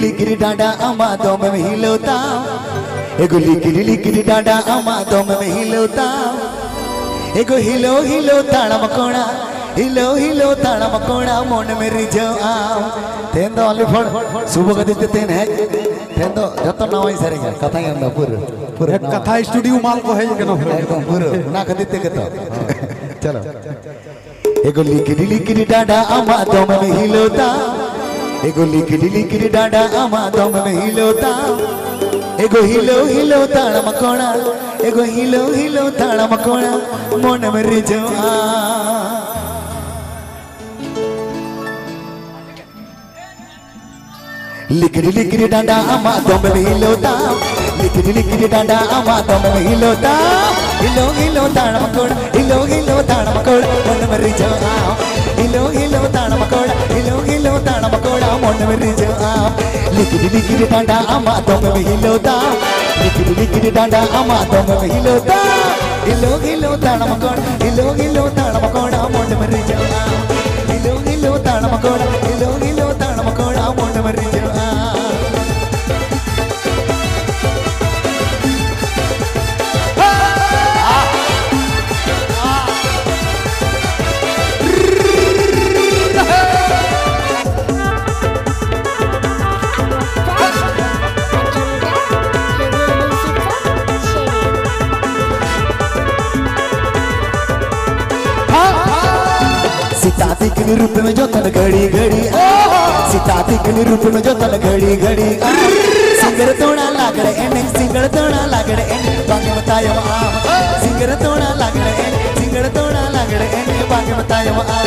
लिकिरी डाडा अमा दम में हिलोता एगो लिकिरी डाडा अमा दम में हिलोता एगो हिलो हिलो ताड़ा मकोड़ा हिलो ताड़ा मकोड़ा मन में रिझो आओ तेंदो अलिफोड़ सुबह का दिन तेन है तेंदो जतो ना वही सरेगा कथा ही अंदा पूरा कथा स्टूडियो माल को है ये क्या एकदम पूरा ना कदिते के तो चलो एगो लिकिरी डाडा अमा दम में हिलोता एगो लिकिरी डाडा अमा दम में हिलोता एगो हिलो ताड़ा मकोड़ा एगो हिलो ताड़ा मकोड़ा मन में रिझो आ लिकिरी डाडा अमा दम में हिलोता लिकिरी डाडा अमा दम में हिलोता हिलो ताड़ा मकोड़ा हिलो ताड़ा मकोड़ा मन में रिझो आ हिलो ताड़ा मकोड़ा हिलो ताड़ा मकोड़ा मन में रिझो आ लिकिरी डाडा अमा दम में हिलोता लिकिरी डाडा अमा दम में हिलोता हिलो ताड़ा मकोड़ा हिलो ताड़ा मकोड़ा मन में रिझो आ हिलो ताड़ा मकोड़ा हिलो ताड़ा मकोड़ा मन में रिझो आ सीताती के रूप में जो तन घड़ी सीताती के रूप में जो तन घड़ी सिंगर तोड़ा लागड़े एने सिंगर तोड़ा लागड़े एने बागे बतायो आम सिंगर तोड़ा लागड़े एने सिंगर तोड़ा लागड़े एने बागे बतायो आम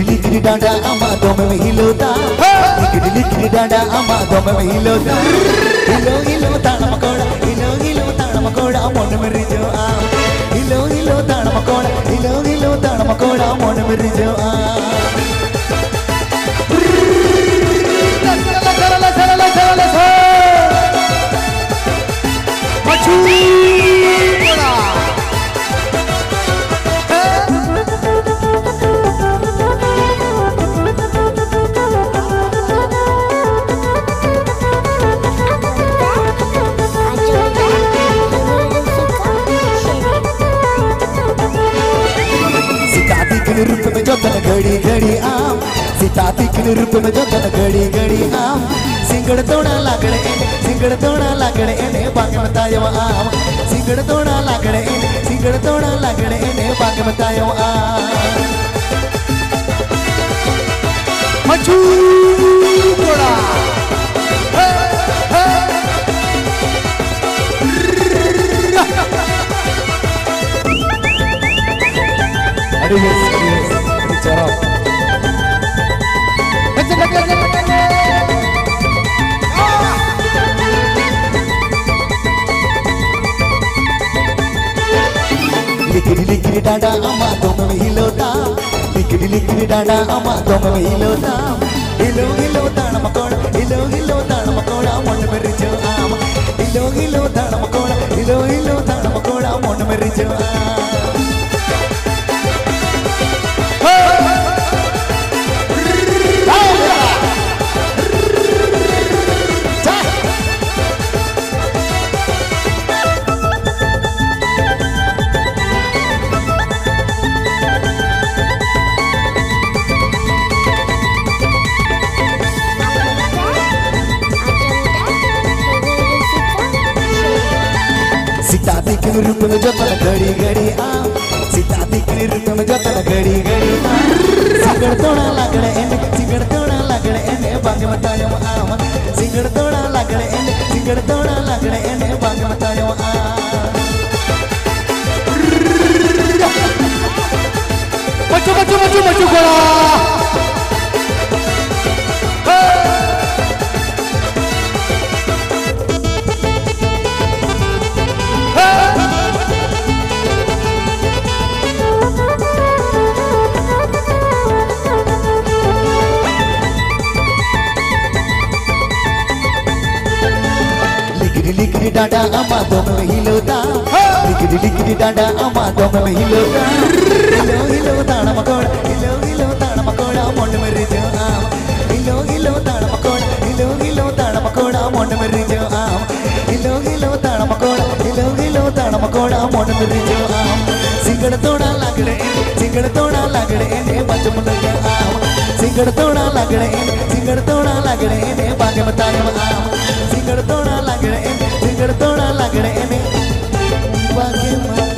लिकिरी डाडा अमा दम में हिलोता लिकिरी डाडा अमा दम में हिलोता हिलो ताड़ा मकोड़ा हिलो ताड़ा मकोड़ा मन में रिझो आ हिलो ताड़ा मकोड़ा हिलो ताड़ा मकोड़ा मन में रिझो आ रूप में जो तन घड़ी आम सीताती के रूप में जो तन घड़ी आम सिंगड़ तोड़ा लागड़े एने बागे बतायो आम सिंगड़ तोड़ा लागड़े एने बागे बतायो आम मचू तोड़ा yes, bicara. लिकिरी डाडा अमा दम में हिलोता लिकिरी डाडा अमा दम में हिलोता हिलो ताड़ा मकोड़ा हिलो ताड़ा मकोड़ा मन में रिझो आम हिलो ताड़ा मकोड़ा हिलो ताड़ा मकोड़ा मन में रिझो आ सीताती के रूप में जो तन घड़ी आम सीताती के रूप में जो तन घड़ी आम सिंगड़ तोड़ा लागड़े एने बागे बतायो आम सिंगड़ तोड़ा लागड़े एने बागे बतायो आम मचू गोला डांडा अम्मा दम में हिलोता लिकड़ी डांडा अम्मा दम में हिलोता हिलो हिलो ताड़ा मकोड़ा हिलो हिलो ताड़ा मकोड़ा मोंड में रिजो आम हिलो हिलो ताड़ा मकोड़ा हिलो हिलो ताड़ा मकोड़ा मोंड में रिजो आम हिलो हिलो ताड़ा मकोड़ा हिलो हिलो ताड़ा मकोड़ा मोंड में रिजो आम सिंगड़ तोड़ा लगड़े ने बचम लगे आम सिंगड़ तोड़ा लगड़े ने बागे बतागे आम सिंगड़ तोड़ा लगड़े ने बागे